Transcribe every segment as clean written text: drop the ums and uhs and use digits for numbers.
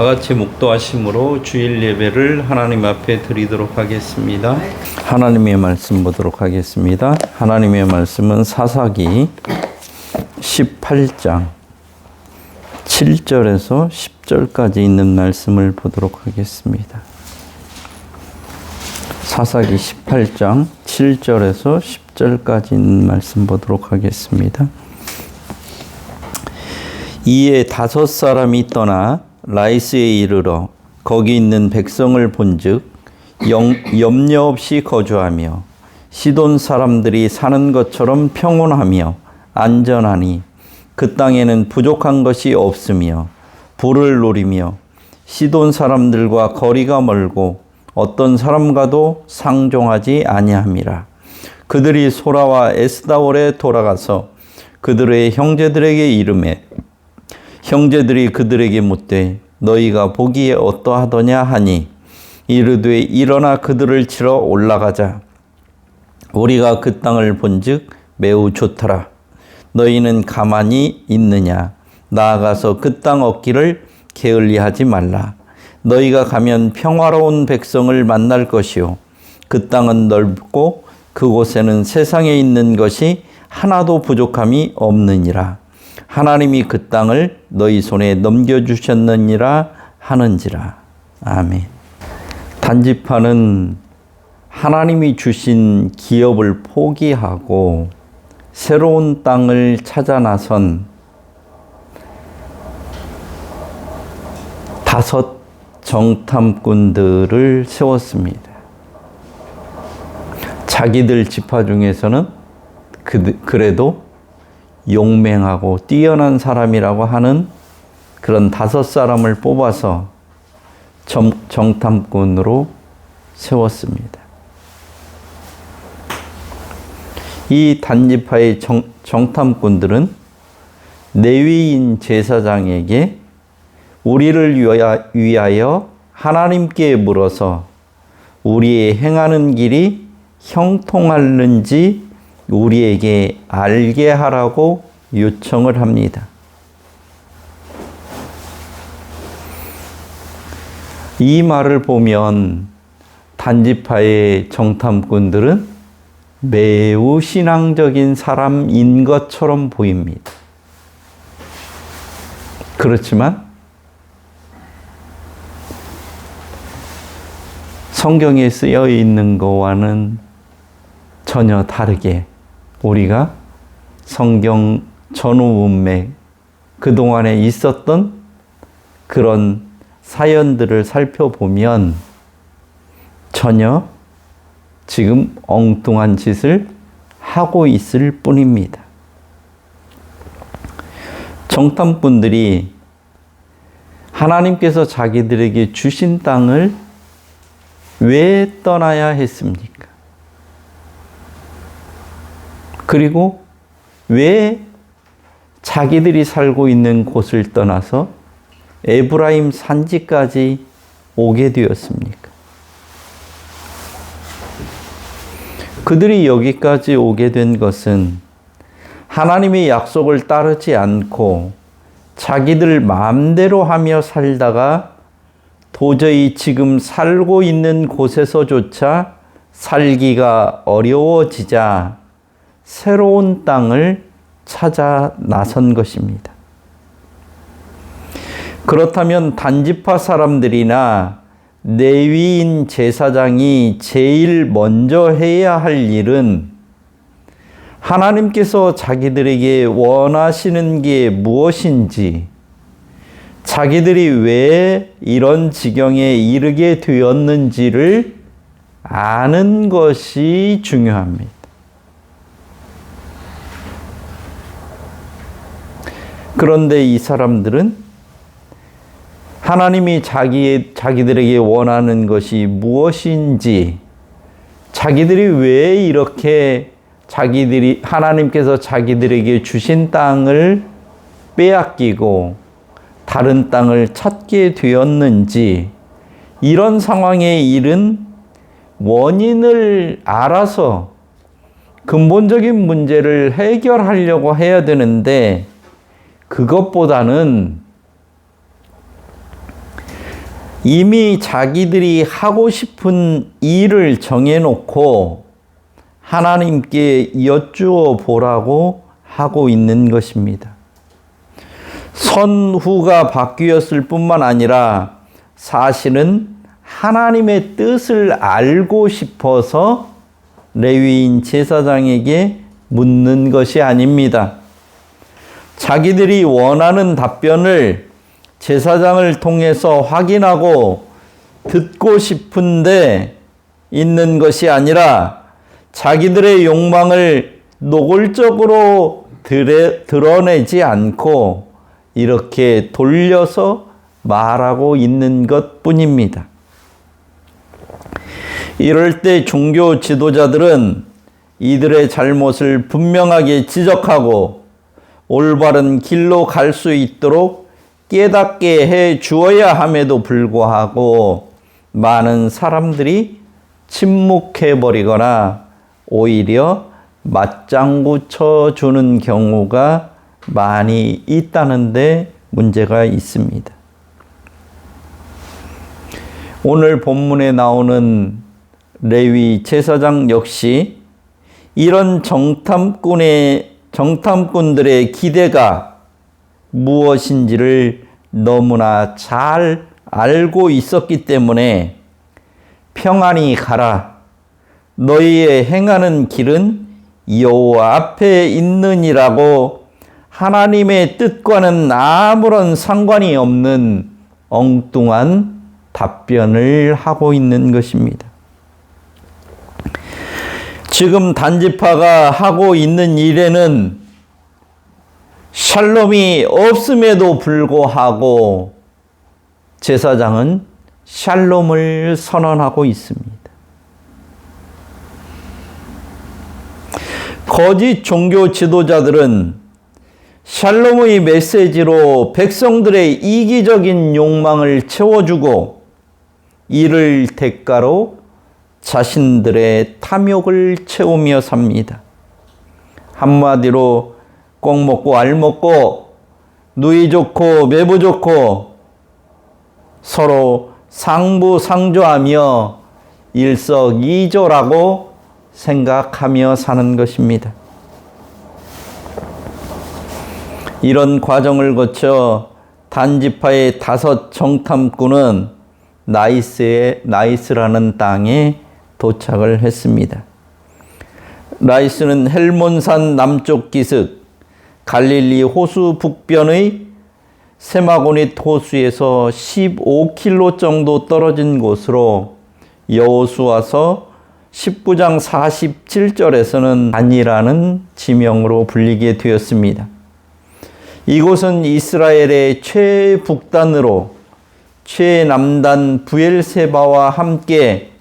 다 같이 묵도하심으로 주일 예배를 하나님 앞에 드리도록 하겠습니다. 하나님의 말씀 보도록 하겠습니다. 하나님의 말씀은 사사기 18장 7절에서 10절까지 있는 말씀을 보도록 하겠습니다. 사사기 18장 7절에서 10절까지 있는 말씀 보도록 하겠습니다. 이에 5사람이 떠나 라이스에 이르러 거기 있는 백성을 본즉 염려 없이 거주하며 시돈 사람들이 사는 것처럼 평온하며 안전하니 그 땅에는 부족한 것이 없으며 부를 노리며 시돈 사람들과 거리가 멀고 어떤 사람과도 상종하지 아니함이라. 그들이 소라와 에스다올에 돌아가서 그들의 형제들에게 이르매 형제들이 그들에게 묻되 너희가 보기에 어떠하더냐 하니 이르되 일어나 그들을 치러 올라가자. 우리가 그 땅을 본즉 매우 좋더라. 너희는 가만히 있느냐? 나아가서 그 땅 얻기를 게을리하지 말라. 너희가 가면 평화로운 백성을 만날 것이요 그 땅은 넓고 그곳에는 세상에 있는 것이 하나도 부족함이 없느니라. 하나님이 그 땅을 너희 손에 넘겨주셨느니라 하는지라. 아멘. 단지파는 하나님이 주신 기업을 포기하고 새로운 땅을 찾아 나선 5 정탐꾼들을 세웠습니다. 자기들 지파 중에서는 그래도 용맹하고 뛰어난 사람이라고 하는 그런 5사람을 뽑아서 정탐꾼으로 세웠습니다. 이 단지파의 정탐꾼들은 레위인 제사장에게 우리를 위하여 하나님께 물어서 우리의 행하는 길이 형통하는지 우리에게 알게 하라고 요청을 합니다. 이 말을 보면 단지파의 정탐꾼들은 매우 신앙적인 사람인 것처럼 보입니다. 그렇지만 성경에 쓰여 있는 것과는 전혀 다르게 우리가 성경 전후 문맥 그동안에 있었던 그런 사연들을 살펴보면 전혀 지금 엉뚱한 짓을 하고 있을 뿐입니다. 정탐꾼들이 하나님께서 자기들에게 주신 땅을 왜 떠나야 했습니까? 그리고 왜 자기들이 살고 있는 곳을 떠나서 에브라임 산지까지 오게 되었습니까? 그들이 여기까지 오게 된 것은 하나님의 약속을 따르지 않고 자기들 마음대로 하며 살다가 도저히 지금 살고 있는 곳에서조차 살기가 어려워지자 새로운 땅을 찾아 나선 것입니다. 그렇다면 단지파 사람들이나 레위인 제사장이 제일 먼저 해야 할 일은 하나님께서 자기들에게 원하시는 게 무엇인지, 자기들이 왜 이런 지경에 이르게 되었는지를 아는 것이 중요합니다. 그런데 이 사람들은 하나님이 자기들에게 원하는 것이 무엇인지, 자기들이 왜 이렇게 하나님께서 자기들에게 주신 땅을 빼앗기고 다른 땅을 찾게 되었는지, 이런 상황에 이른 원인을 알아서 근본적인 문제를 해결하려고 해야 되는데, 그것보다는 이미 자기들이 하고 싶은 일을 정해놓고 하나님께 여쭈어 보라고 하고 있는 것입니다. 선후가 바뀌었을 뿐만 아니라 사실은 하나님의 뜻을 알고 싶어서 레위인 제사장에게 묻는 것이 아닙니다. 자기들이 원하는 답변을 제사장을 통해서 확인하고 듣고 싶은데 있는 것이 아니라 자기들의 욕망을 노골적으로 드러내지 않고 이렇게 돌려서 말하고 있는 것 뿐입니다. 이럴 때 종교 지도자들은 이들의 잘못을 분명하게 지적하고 올바른 길로 갈 수 있도록 깨닫게 해 주어야 함에도 불구하고 많은 사람들이 침묵해 버리거나 오히려 맞장구 쳐주는 경우가 많이 있다는데 문제가 있습니다. 오늘 본문에 나오는 레위 제사장 역시 이런 정탐꾼들의 기대가 무엇인지를 너무나 잘 알고 있었기 때문에 평안히 가라. 너희의 행하는 길은 여호와 앞에 있느니라고 하나님의 뜻과는 아무런 상관이 없는 엉뚱한 답변을 하고 있는 것입니다. 지금 단지파가 하고 있는 일에는 샬롬이 없음에도 불구하고 제사장은 샬롬을 선언하고 있습니다. 거짓 종교 지도자들은 샬롬의 메시지로 백성들의 이기적인 욕망을 채워주고 이를 대가로 자신들의 탐욕을 채우며 삽니다. 한마디로 꼭 먹고 알 먹고 누이 좋고 매부 좋고 서로 상부상조하며 일석이조라고 생각하며 사는 것입니다. 이런 과정을 거쳐 단지파의 5 정탐꾼은 나이스라는 땅에 도착을 했습니다. 나이스는 헬몬산 남쪽 기슭 갈릴리 호수 북변의 세마고닛 호수에서 15km 정도 떨어진 곳으로 여호수아서 19장 47절에서는 단이라는 지명으로 불리게 되었습니다. 이곳은 이스라엘의 최북단으로 최남단 브엘세바와 함께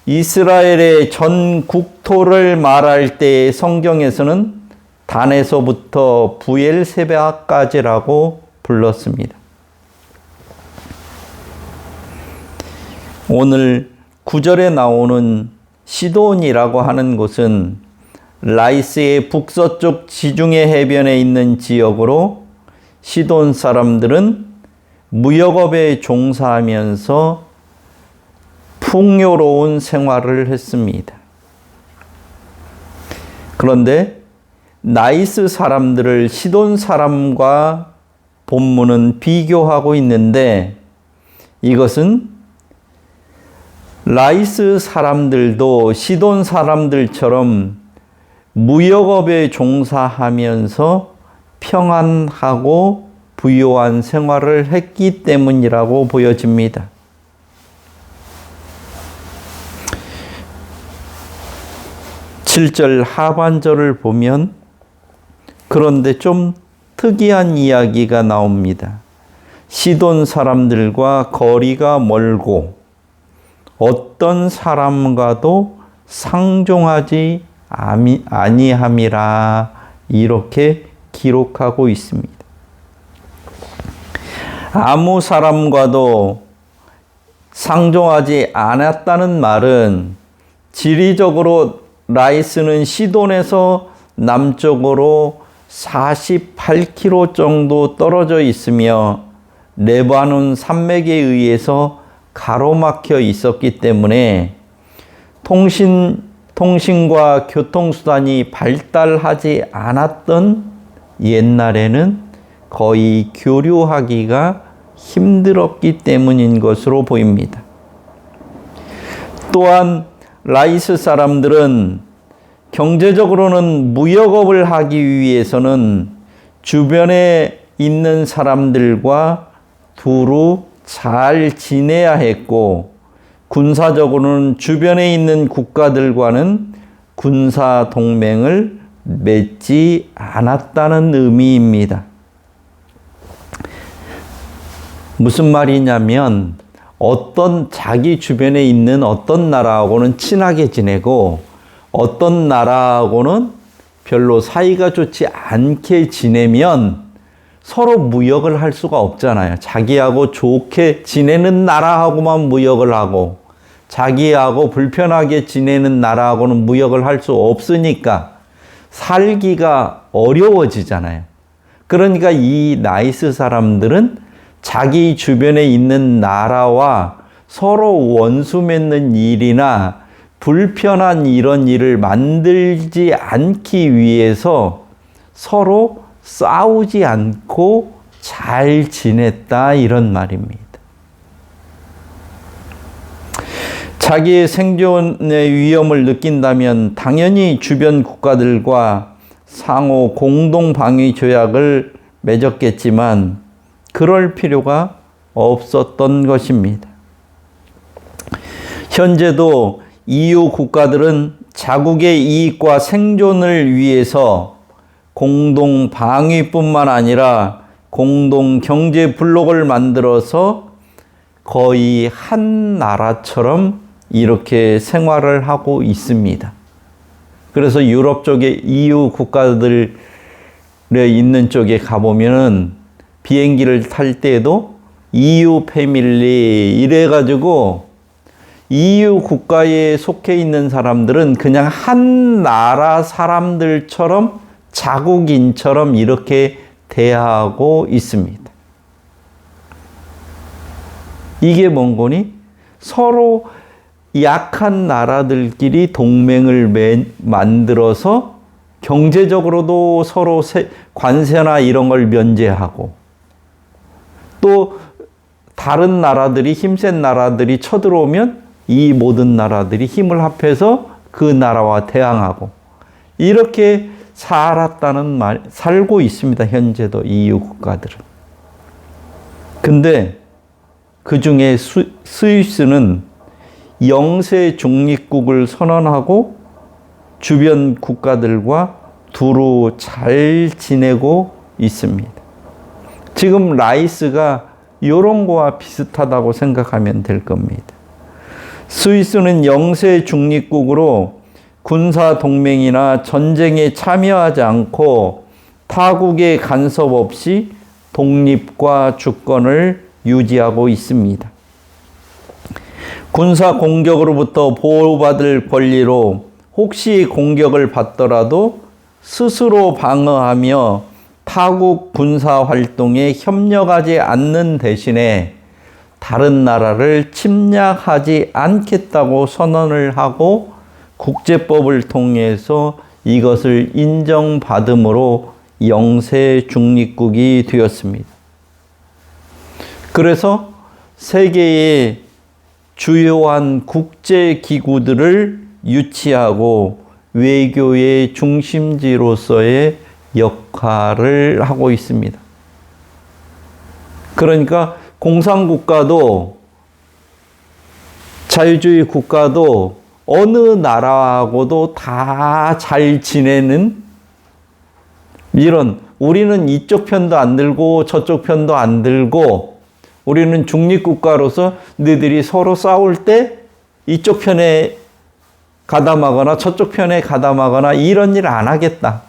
이스라엘의 전 국토를 말할 때 성경에서는 단에서부터 브엘세바까지라고 불렀습니다. 오늘 9절에 나오는 시돈이라고 하는 곳은 라이스의 북서쪽 지중해 해변에 있는 지역으로 시돈 사람들은 무역업에 종사하면서 풍요로운 생활을 했습니다. 그런데 나이스 사람들을 시돈 사람과 본문은 비교하고 있는데 이것은 라이스 사람들도 시돈 사람들처럼 무역업에 종사하면서 평안하고 부유한 생활을 했기 때문이라고 보여집니다. (7절) 하반절을 보면 그런데 좀 특이한 이야기가 나옵니다. 시돈 사람들과 거리가 멀고 어떤 사람과도 상종하지 아니함이라 이렇게 기록하고 있습니다. 아무 사람과도 상종하지 않았다는 말은 지리적으로 라이스는 시돈에서 남쪽으로 48km 정도 떨어져 있으며 레바논 산맥에 의해서 가로막혀 있었기 때문에 통신과 교통수단이 발달하지 않았던 옛날에는 거의 교류하기가 힘들었기 때문인 것으로 보입니다. 또한 라이스 사람들은 경제적으로는 무역업을 하기 위해서는 주변에 있는 사람들과 두루 잘 지내야 했고, 군사적으로는 주변에 있는 국가들과는 군사 동맹을 맺지 않았다는 의미입니다. 무슨 말이냐면 자기 주변에 있는 어떤 나라하고는 친하게 지내고 어떤 나라하고는 별로 사이가 좋지 않게 지내면 서로 무역을 할 수가 없잖아요. 자기하고 좋게 지내는 나라하고만 무역을 하고 자기하고 불편하게 지내는 나라하고는 무역을 할 수 없으니까 살기가 어려워지잖아요. 그러니까 이 나이스 사람들은 자기 주변에 있는 나라와 서로 원수 맺는 일이나 불편한 이런 일을 만들지 않기 위해서 서로 싸우지 않고 잘 지냈다, 이런 말입니다. 자기의 생존의 위험을 느낀다면 당연히 주변 국가들과 상호 공동 방위 조약을 맺었겠지만 그럴 필요가 없었던 것입니다. 현재도 EU 국가들은 자국의 이익과 생존을 위해서 공동 방위뿐만 아니라 공동 경제 블록을 만들어서 거의 한 나라처럼 이렇게 생활을 하고 있습니다. 그래서 유럽 쪽에 EU 국가들에 있는 쪽에 가보면은 비행기를 탈 때도 EU 패밀리 이래가지고 EU 국가에 속해 있는 사람들은 그냥 한 나라 사람들처럼 자국인처럼 이렇게 대하고 있습니다. 이게 뭔 거니? 서로 약한 나라들끼리 동맹을 만들어서 경제적으로도 서로 관세나 이런 걸 면제하고 또 다른 나라들이 힘센 나라들이 쳐들어오면 이 모든 나라들이 힘을 합해서 그 나라와 대항하고 이렇게 살고 있습니다. 현재도 EU 국가들은. 근데 그 중에 스위스는 영세 중립국을 선언하고 주변 국가들과 두루 잘 지내고 있습니다. 지금 라이스가 이런 거와 비슷하다고 생각하면 될 겁니다. 스위스는 영세 중립국으로 군사 동맹이나 전쟁에 참여하지 않고 타국의 간섭 없이 독립과 주권을 유지하고 있습니다. 군사 공격으로부터 보호받을 권리로 혹시 공격을 받더라도 스스로 방어하며 타국 군사 활동에 협력하지 않는 대신에 다른 나라를 침략하지 않겠다고 선언을 하고 국제법을 통해서 이것을 인정받음으로 영세 중립국이 되었습니다. 그래서 세계의 주요한 국제기구들을 유치하고 외교의 중심지로서의 역할을 하고 있습니다. 그러니까 공산국가도 자유주의 국가도 어느 나라하고도 다 잘 지내는 이런, 우리는 이쪽 편도 안 들고 저쪽 편도 안 들고 우리는 중립국가로서 너희들이 서로 싸울 때 이쪽 편에 가담하거나 저쪽 편에 가담하거나 이런 일 안 하겠다.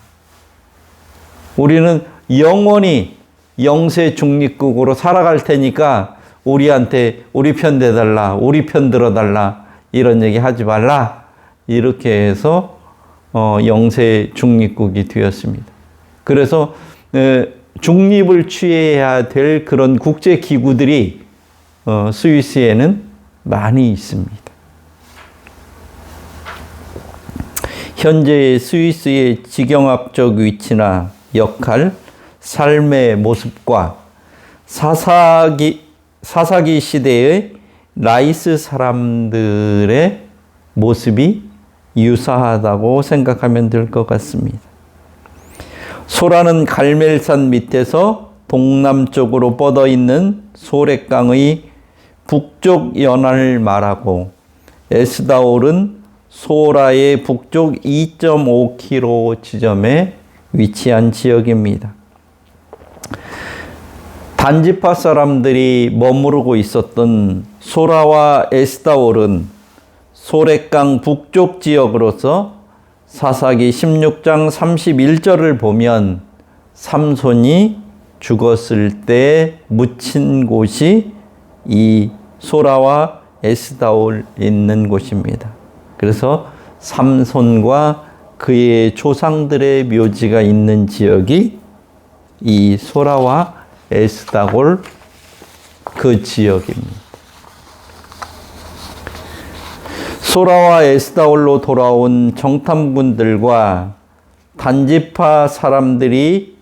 우리는 영원히 영세 중립국으로 살아갈 테니까 우리한테 우리 편 대달라, 우리 편 들어달라 이런 얘기 하지 말라. 이렇게 해서 영세 중립국이 되었습니다. 그래서 중립을 취해야 될 그런 국제기구들이 스위스에는 많이 있습니다. 현재의 스위스의 지경학적 위치나 역할, 삶의 모습과 사사기 시대의 라이스 사람들의 모습이 유사하다고 생각하면 될 것 같습니다. 소라는 갈멜산 밑에서 동남쪽으로 뻗어 있는 소랫강의 북쪽 연안을 말하고, 에스다올은 소라의 북쪽 2.5km 지점에 위치한 지역입니다. 단지파 사람들이 머무르고 있었던 소라와 에스다올은 소랫강 북쪽 지역으로서 사사기 16장 31절을 보면 삼손이 죽었을 때 묻힌 곳이 이 소라와 에스다올 있는 곳입니다. 그래서 삼손과 그의 조상들의 묘지가 있는 지역이 이 소라와 에스다올 그 지역입니다. 소라와 에스다올로 돌아온 정탐꾼들과 단지파 사람들이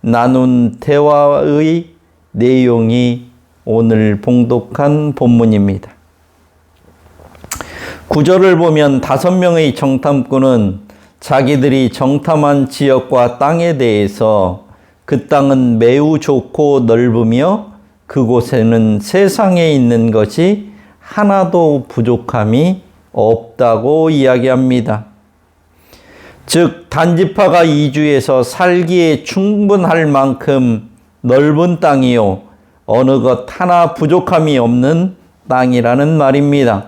나눈 대화의 내용이 오늘 봉독한 본문입니다. 9절을 보면 5명의 정탐꾼은 자기들이 정탐한 지역과 땅에 대해서 그 땅은 매우 좋고 넓으며 그곳에는 세상에 있는 것이 하나도 부족함이 없다고 이야기합니다. 즉 단지파가 이주해서 살기에 충분할 만큼 넓은 땅이요 어느 것 하나 부족함이 없는 땅이라는 말입니다.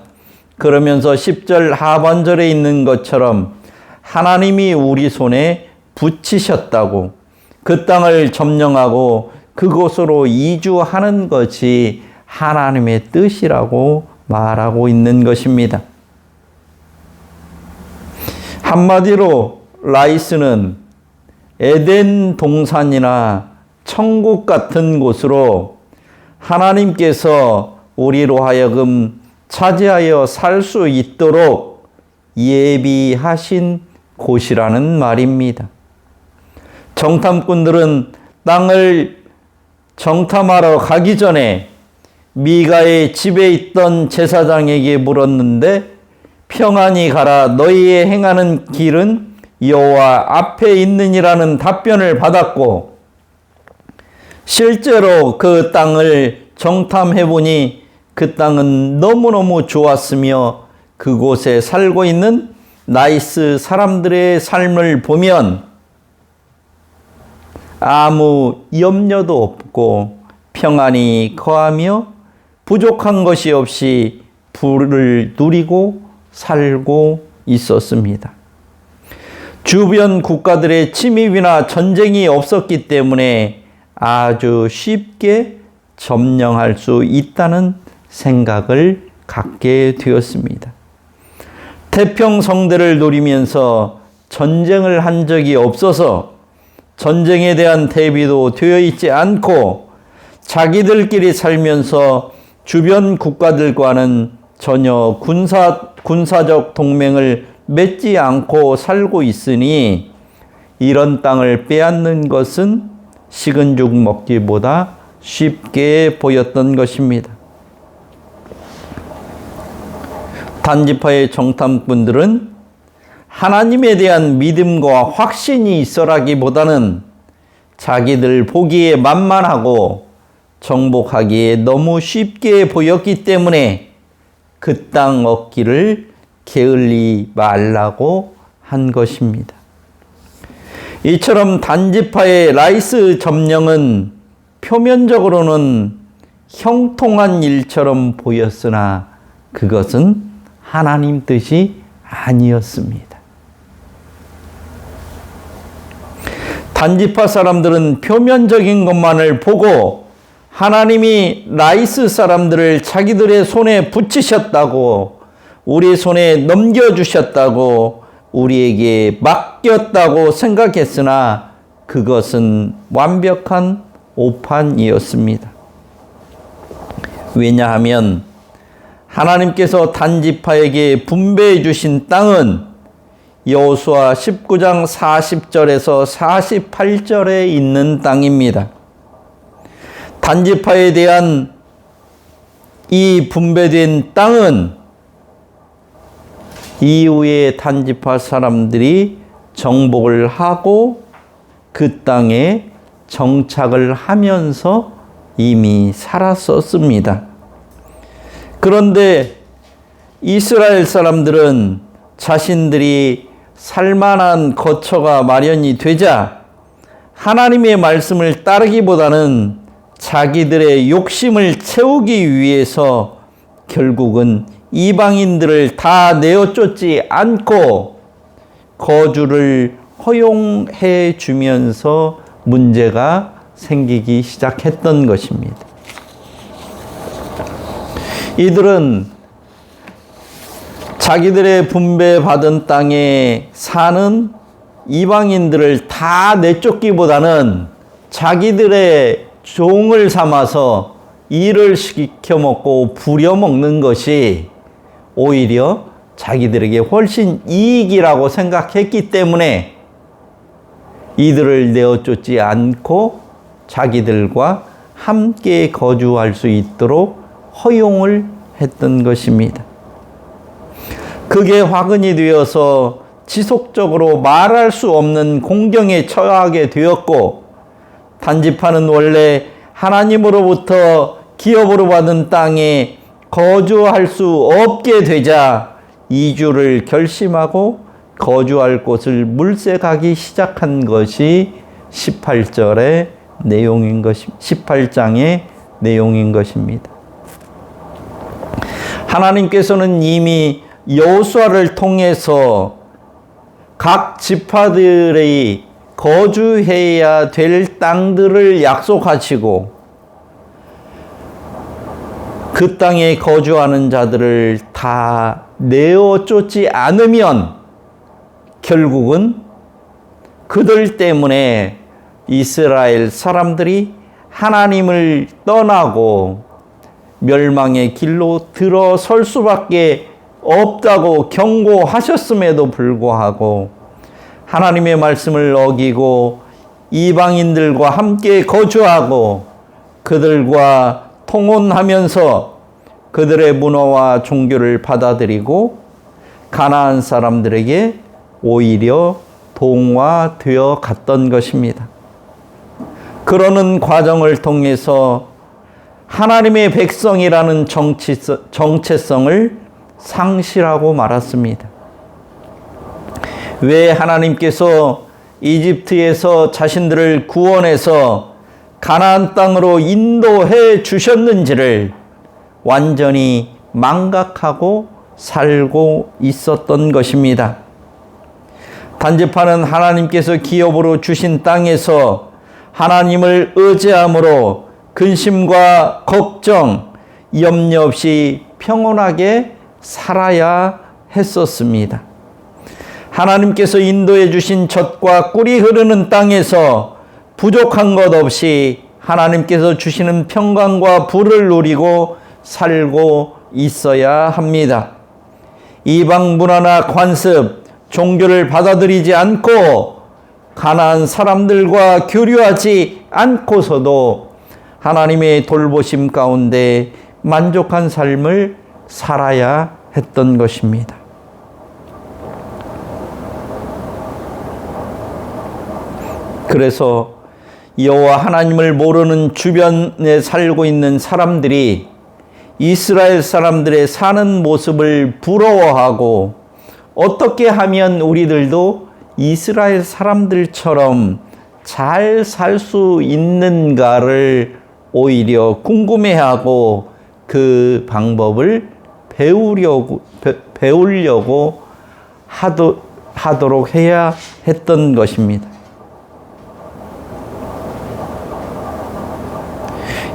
그러면서 10절 하반절에 있는 것처럼 하나님이 우리 손에 붙이셨다고, 그 땅을 점령하고 그곳으로 이주하는 것이 하나님의 뜻이라고 말하고 있는 것입니다. 한마디로 라이스는 에덴 동산이나 천국 같은 곳으로 하나님께서 우리로 하여금 차지하여 살 수 있도록 예비하신 곳이라는 말입니다. 정탐꾼들은 땅을 정탐하러 가기 전에 미가의 집에 있던 제사장에게 물었는데 평안히 가라, 너희의 행하는 길은 여호와 앞에 있느니라는 답변을 받았고, 실제로 그 땅을 정탐해 보니 그 땅은 너무너무 좋았으며 그곳에 살고 있는 라이스 사람들의 삶을 보면 아무 염려도 없고 평안히 거하며 부족한 것이 없이 부를 누리고 살고 있었습니다. 주변 국가들의 침입이나 전쟁이 없었기 때문에 아주 쉽게 점령할 수 있다는 생각을 갖게 되었습니다. 태평성대를 누리면서 전쟁을 한 적이 없어서 전쟁에 대한 대비도 되어 있지 않고 자기들끼리 살면서 주변 국가들과는 전혀 군사적 동맹을 맺지 않고 살고 있으니 이런 땅을 빼앗는 것은 식은 죽 먹기보다 쉽게 보였던 것입니다. 단지파의 정탐꾼들은 하나님에 대한 믿음과 확신이 있어라기보다는 자기들 보기에 만만하고 정복하기에 너무 쉽게 보였기 때문에 그 땅 얻기를 게을리 말라고 한 것입니다. 이처럼 단지파의 라이스 점령은 표면적으로는 형통한 일처럼 보였으나 그것은 하나님 뜻이 아니었습니다. 단지파 사람들은 표면적인 것만을 보고 하나님이 라이스 사람들을 자기들의 손에 붙이셨다고, 우리 손에 넘겨주셨다고, 우리에게 맡겼다고 생각했으나 그것은 완벽한 오판이었습니다. 왜냐하면 하나님께서 단지파에게 분배해 주신 땅은 여호수아 19장 40절에서 48절에 있는 땅입니다. 단지파에 대한 이 분배된 땅은 이후에 단지파 사람들이 정복을 하고 그 땅에 정착을 하면서 이미 살았었습니다. 그런데 이스라엘 사람들은 자신들이 살만한 거처가 마련이 되자 하나님의 말씀을 따르기보다는 자기들의 욕심을 채우기 위해서 결국은 이방인들을 다 내어쫓지 않고 거주를 허용해 주면서 문제가 생기기 시작했던 것입니다. 이들은 자기들의 분배받은 땅에 사는 이방인들을 다 내쫓기보다는 자기들의 종을 삼아서 일을 시켜먹고 부려먹는 것이 오히려 자기들에게 훨씬 이익이라고 생각했기 때문에 이들을 내어쫓지 않고 자기들과 함께 거주할 수 있도록 허용을 했던 것입니다. 그게 화근이 되어서 지속적으로 말할 수 없는 공경에 처하게 되었고, 단지파는 원래 하나님으로부터 기업으로 받은 땅에 거주할 수 없게 되자 이주를 결심하고 거주할 곳을 물색하기 시작한 것이 18장의 내용인 것입니다. 하나님께서는 이미 여호수아를 통해서 각 지파들이 거주해야 될 땅들을 약속하시고 그 땅에 거주하는 자들을 다 내어쫓지 않으면 결국은 그들 때문에 이스라엘 사람들이 하나님을 떠나고 멸망의 길로 들어설 수밖에 없다고 경고하셨음에도 불구하고 하나님의 말씀을 어기고 이방인들과 함께 거주하고 그들과 통혼하면서 그들의 문화와 종교를 받아들이고 가나안 사람들에게 오히려 동화되어 갔던 것입니다. 그러는 과정을 통해서 하나님의 백성이라는 정체성을 상실하고 말았습니다. 왜 하나님께서 이집트에서 자신들을 구원해서 가나안 땅으로 인도해 주셨는지를 완전히 망각하고 살고 있었던 것입니다. 단지파는 하나님께서 기업으로 주신 땅에서 하나님을 의지함으로 근심과 걱정, 염려 없이 평온하게 살아야 했었습니다. 하나님께서 인도해 주신 젖과 꿀이 흐르는 땅에서 부족한 것 없이 하나님께서 주시는 평강과 부를 누리고 살고 있어야 합니다. 이방 문화나 관습, 종교를 받아들이지 않고 가나안 사람들과 교류하지 않고서도 하나님의 돌보심 가운데 만족한 삶을 살아야 했던 것입니다. 그래서 여호와 하나님을 모르는 주변에 살고 있는 사람들이 이스라엘 사람들의 사는 모습을 부러워하고 어떻게 하면 우리들도 이스라엘 사람들처럼 잘 살 수 있는가를 오히려 궁금해하고 그 방법을 배우려고 하도록 해야 했던 것입니다.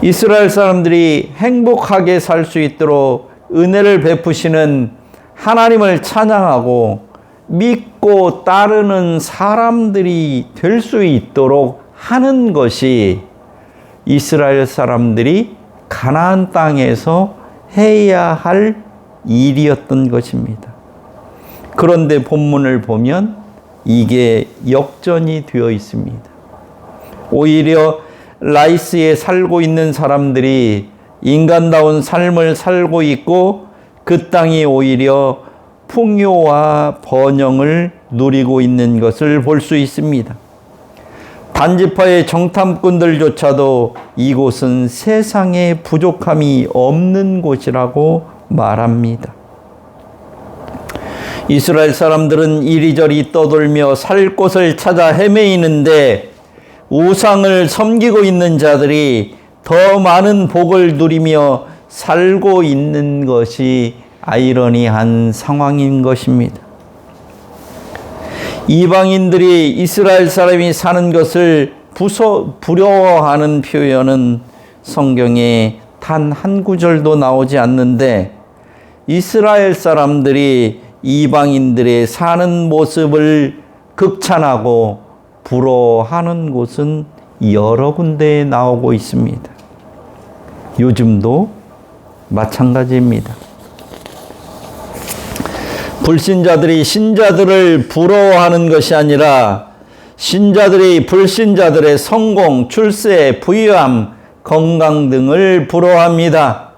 이스라엘 사람들이 행복하게 살 수 있도록 은혜를 베푸시는 하나님을 찬양하고 믿고 따르는 사람들이 될 수 있도록 하는 것이 이스라엘 사람들이 가나안 땅에서 해야 할 일이었던 것입니다. 그런데 본문을 보면 이게 역전이 되어 있습니다. 오히려 라이스에 살고 있는 사람들이 인간다운 삶을 살고 있고 그 땅이 오히려 풍요와 번영을 누리고 있는 것을 볼 수 있습니다. 단지파의 정탐꾼들조차도 이곳은 세상에 부족함이 없는 곳이라고 말합니다. 이스라엘 사람들은 이리저리 떠돌며 살 곳을 찾아 헤매이는데 우상을 섬기고 있는 자들이 더 많은 복을 누리며 살고 있는 것이 아이러니한 상황인 것입니다. 이방인들이 이스라엘 사람이 사는 것을 부러워하는 표현은 성경에 단 한 구절도 나오지 않는데 이스라엘 사람들이 이방인들의 사는 모습을 극찬하고 부러워하는 곳은 여러 군데에 나오고 있습니다. 요즘도 마찬가지입니다. 불신자들이 신자들을 부러워하는 것이 아니라 신자들이 불신자들의 성공, 출세, 부유함, 건강 등을 부러워합니다.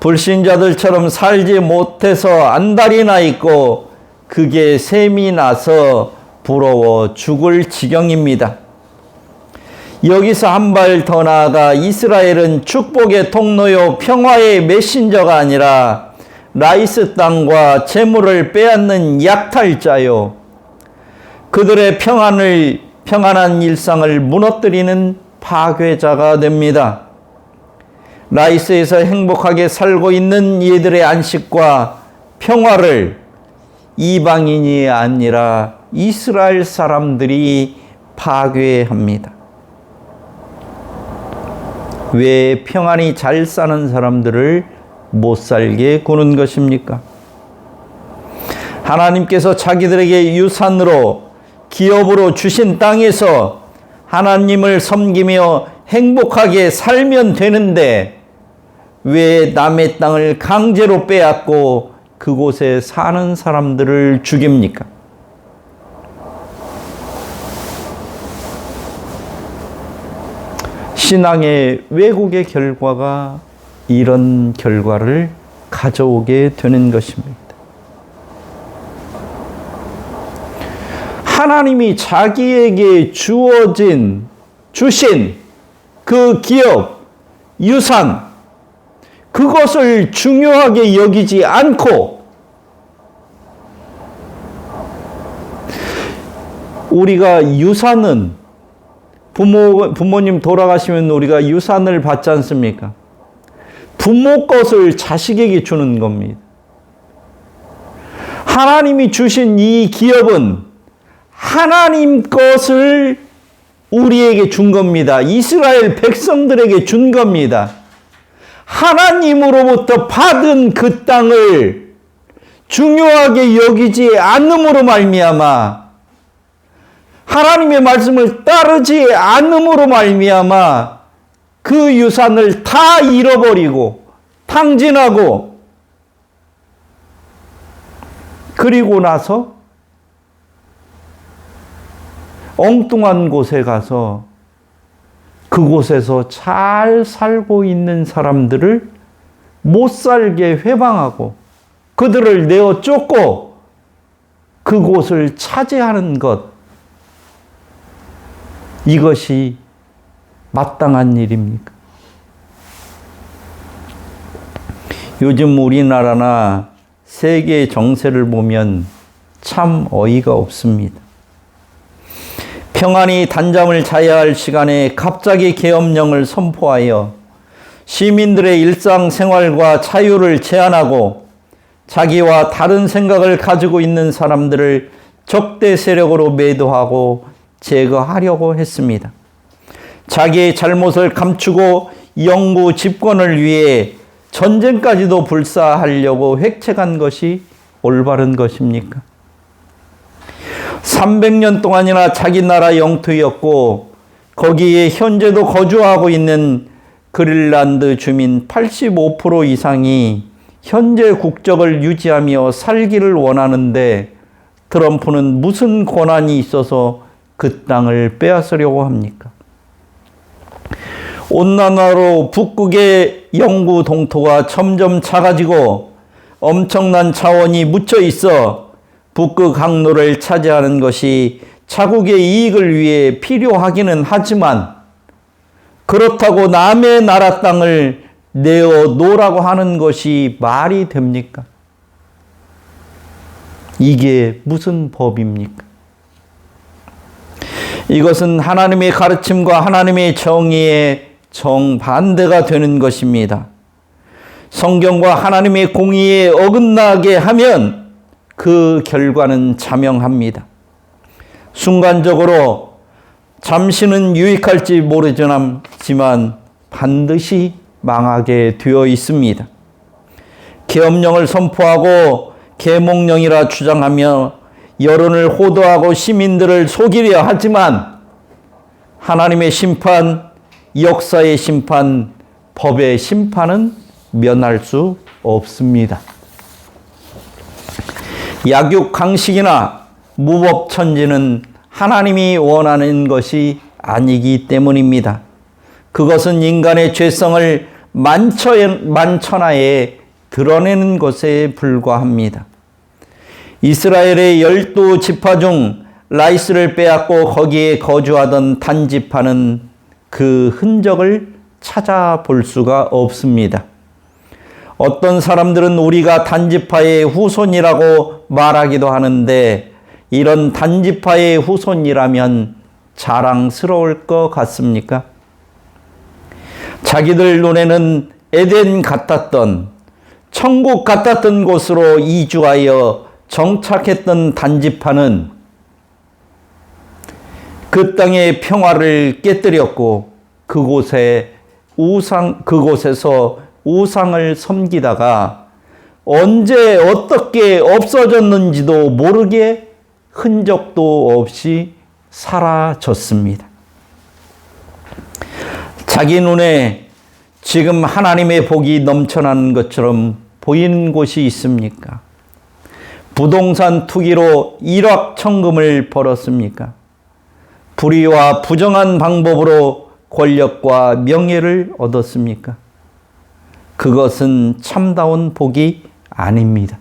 불신자들처럼 살지 못해서 안달이 나 있고 그게 셈이 나서 부러워 죽을 지경입니다. 여기서 한 발 더 나아가 이스라엘은 축복의 통로요 평화의 메신저가 아니라 라이스 땅과 재물을 빼앗는 약탈자요 그들의 평안한 일상을 무너뜨리는 파괴자가 됩니다. 라이스에서 행복하게 살고 있는 이들의 안식과 평화를 이방인이 아니라 이스라엘 사람들이 파괴합니다. 왜 평안히 잘 사는 사람들을 못 살게 구는 것입니까? 하나님께서 자기들에게 유산으로 기업으로 주신 땅에서 하나님을 섬기며 행복하게 살면 되는데 왜 남의 땅을 강제로 빼앗고 그곳에 사는 사람들을 죽입니까? 신앙의 왜곡의 결과가 이런 결과를 가져오게 되는 것입니다. 하나님이 자기에게 주신 그 기업, 유산, 그것을 중요하게 여기지 않고 우리가 유산은 부모님 돌아가시면 우리가 유산을 받지 않습니까? 부모 것을 자식에게 주는 겁니다. 하나님이 주신 이 기업은 하나님 것을 우리에게 준 겁니다. 이스라엘 백성들에게 준 겁니다. 하나님으로부터 받은 그 땅을 중요하게 여기지 않음으로 말미암아 하나님의 말씀을 따르지 않음으로 말미암아 그 유산을 다 잃어버리고 탕진하고 그리고 나서 엉뚱한 곳에 가서 그곳에서 잘 살고 있는 사람들을 못 살게 회방하고 그들을 내어 쫓고 그곳을 차지하는 것, 이것이 마땅한 일입니까? 요즘 우리나라나 세계의 정세를 보면 참 어이가 없습니다. 평안히 단잠을 자야 할 시간에 갑자기 계엄령을 선포하여 시민들의 일상생활과 자유를 제한하고 자기와 다른 생각을 가지고 있는 사람들을 적대 세력으로 매도하고 제거하려고 했습니다. 자기의 잘못을 감추고 영구 집권을 위해 전쟁까지도 불사하려고 획책한 것이 올바른 것입니까? 300년 동안이나 자기 나라 영토였고 거기에 현재도 거주하고 있는 그린란드 주민 85% 이상이 현재 국적을 유지하며 살기를 원하는데 트럼프는 무슨 권한이 있어서 그 땅을 빼앗으려고 합니까? 온난화로 북극의 영구 동토가 점점 작아지고 엄청난 자원이 묻혀 있어 북극 항로를 차지하는 것이 자국의 이익을 위해 필요하기는 하지만 그렇다고 남의 나라 땅을 내어놓으라고 하는 것이 말이 됩니까? 이게 무슨 법입니까? 이것은 하나님의 가르침과 하나님의 정의에 정반대가 되는 것입니다. 성경과 하나님의 공의에 어긋나게 하면 그 결과는 자명합니다. 순간적으로 잠시는 유익할지 모르지만 반드시 망하게 되어 있습니다. 계엄령을 선포하고 계몽령이라 주장하며 여론을 호도하고 시민들을 속이려 하지만 하나님의 심판, 역사의 심판, 법의 심판은 면할 수 없습니다. 약육강식이나 무법천지는 하나님이 원하는 것이 아니기 때문입니다. 그것은 인간의 죄성을 만천하에 드러내는 것에 불과합니다. 이스라엘의 12지파 중 라이스를 빼앗고 거기에 거주하던 단지파는 그 흔적을 찾아볼 수가 없습니다. 어떤 사람들은 우리가 단지파의 후손이라고 말하기도 하는데 이런 단지파의 후손이라면 자랑스러울 것 같습니까? 자기들 눈에는 에덴 같았던 천국 같았던 곳으로 이주하여 정착했던 단지파는 그 땅의 평화를 깨뜨렸고 그곳에서 우상을 섬기다가 언제 어떻게 없어졌는지도 모르게 흔적도 없이 사라졌습니다. 자기 눈에 지금 하나님의 복이 넘쳐나는 것처럼 보이는 곳이 있습니까? 부동산 투기로 일확천금을 벌었습니까? 불의와 부정한 방법으로 권력과 명예를 얻었습니까? 그것은 참다운 복이 아닙니다.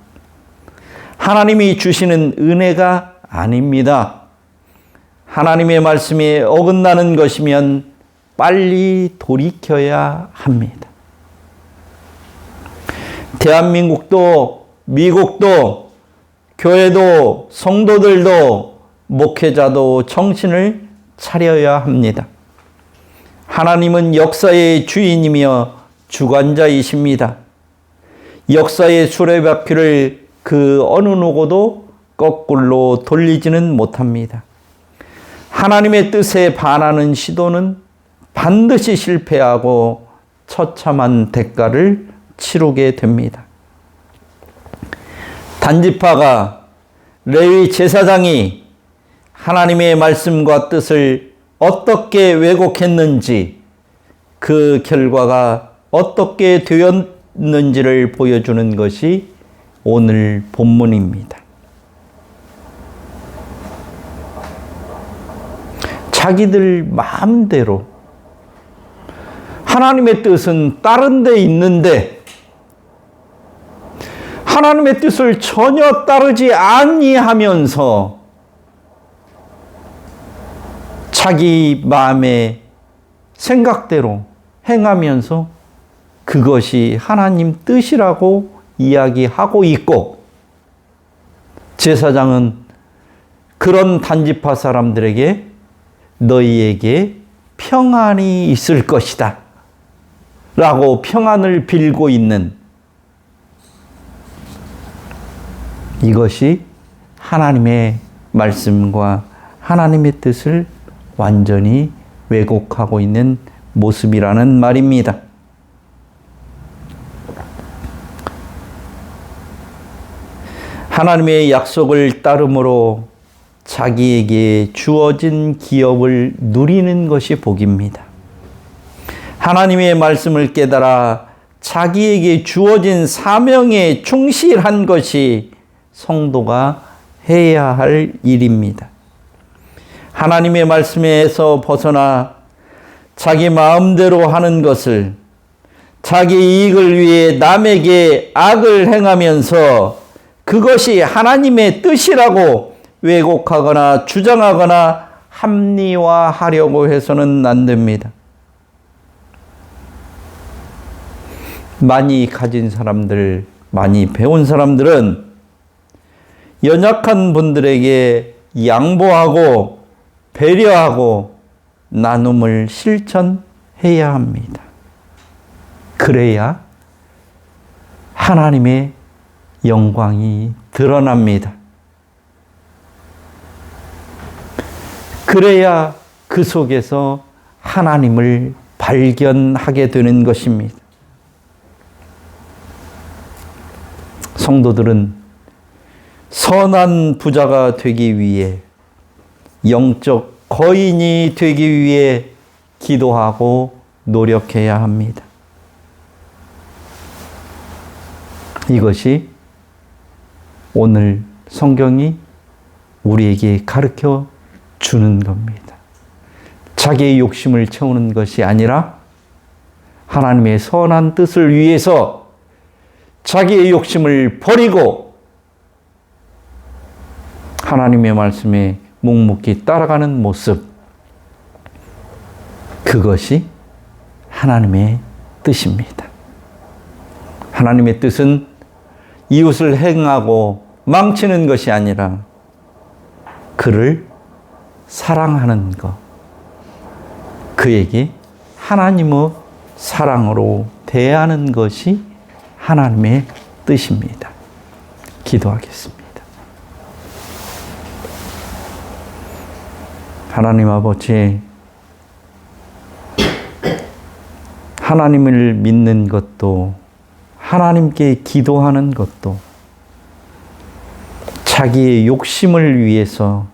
하나님이 주시는 은혜가 아닙니다. 하나님의 말씀에 어긋나는 것이면 빨리 돌이켜야 합니다. 대한민국도 미국도 교회도 성도들도 목회자도 정신을 차려야 합니다. 하나님은 역사의 주인이며 주관자이십니다. 역사의 수레바퀴를 그 어느 누구도 거꾸로 돌리지는 못합니다. 하나님의 뜻에 반하는 시도는 반드시 실패하고 처참한 대가를 치르게 됩니다. 단지파가 레위 제사장이 하나님의 말씀과 뜻을 어떻게 왜곡했는지 그 결과가 어떻게 되었는지를 보여주는 것이 오늘 본문입니다. 자기들 마음대로 하나님의 뜻은 다른 데 있는데 하나님의 뜻을 전혀 따르지 아니하면서 자기 마음의 생각대로 행하면서 그것이 하나님 뜻이라고 이야기하고 있고 제사장은 그런 단지파 사람들에게 너희에게 평안이 있을 것이다 라고 평안을 빌고 있는 이것이 하나님의 말씀과 하나님의 뜻을 완전히 왜곡하고 있는 모습이라는 말입니다. 하나님의 약속을 따름으로 자기에게 주어진 기업을 누리는 것이 복입니다. 하나님의 말씀을 깨달아 자기에게 주어진 사명에 충실한 것이 성도가 해야 할 일입니다. 하나님의 말씀에서 벗어나 자기 마음대로 하는 것을, 자기 이익을 위해 남에게 악을 행하면서 그것이 하나님의 뜻이라고 왜곡하거나 주장하거나 합리화하려고 해서는 안 됩니다. 많이 가진 사람들, 많이 배운 사람들은 연약한 분들에게 양보하고 배려하고 나눔을 실천해야 합니다. 그래야 하나님의 영광이 드러납니다. 그래야 그 속에서 하나님을 발견하게 되는 것입니다. 성도들은 선한 부자가 되기 위해, 영적 거인이 되기 위해 기도하고 노력해야 합니다. 이것이 오늘 성경이 우리에게 가르쳐 주는 겁니다. 자기의 욕심을 채우는 것이 아니라 하나님의 선한 뜻을 위해서 자기의 욕심을 버리고 하나님의 말씀에 묵묵히 따라가는 모습, 그것이 하나님의 뜻입니다. 하나님의 뜻은 이웃을 행하고 망치는 것이 아니라 그를 사랑하는 것, 그에게 하나님의 사랑으로 대하는 것이 하나님의 뜻입니다. 기도하겠습니다. 하나님 아버지, 하나님을 믿는 것도, 하나님께 기도하는 것도 자기의 욕심을 위해서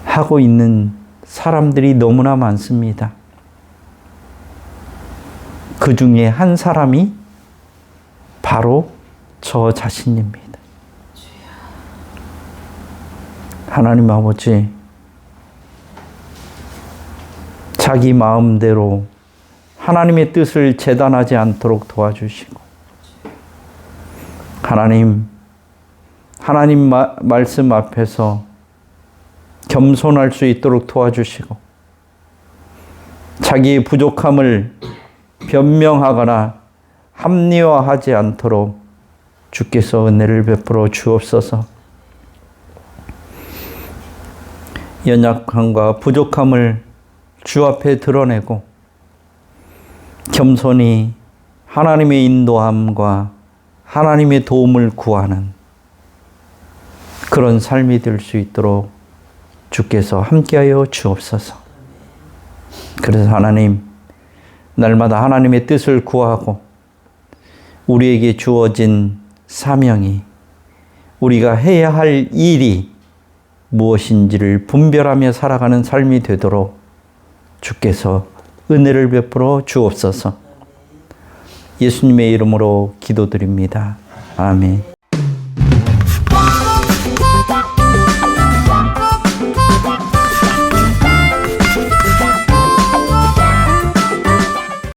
하고 있는 사람들이 너무나 많습니다. 그 중에 한 사람이 바로 저 자신입니다. 하나님 아버지, 자기 마음대로 하나님의 뜻을 재단하지 않도록 도와주시고, 하나님 말씀 앞에서 겸손할 수 있도록 도와주시고, 자기의 부족함을 변명하거나 합리화하지 않도록 주께서 은혜를 베풀어 주옵소서. 연약함과 부족함을 주 앞에 드러내고 겸손히 하나님의 인도함과 하나님의 도움을 구하는 그런 삶이 될 수 있도록 주께서 함께하여 주옵소서. 그래서 하나님, 날마다 하나님의 뜻을 구하고 우리에게 주어진 사명이, 우리가 해야 할 일이 무엇인지를 분별하며 살아가는 삶이 되도록 주께서 은혜를 베풀어 주옵소서. 예수님의 이름으로 기도드립니다. 아멘.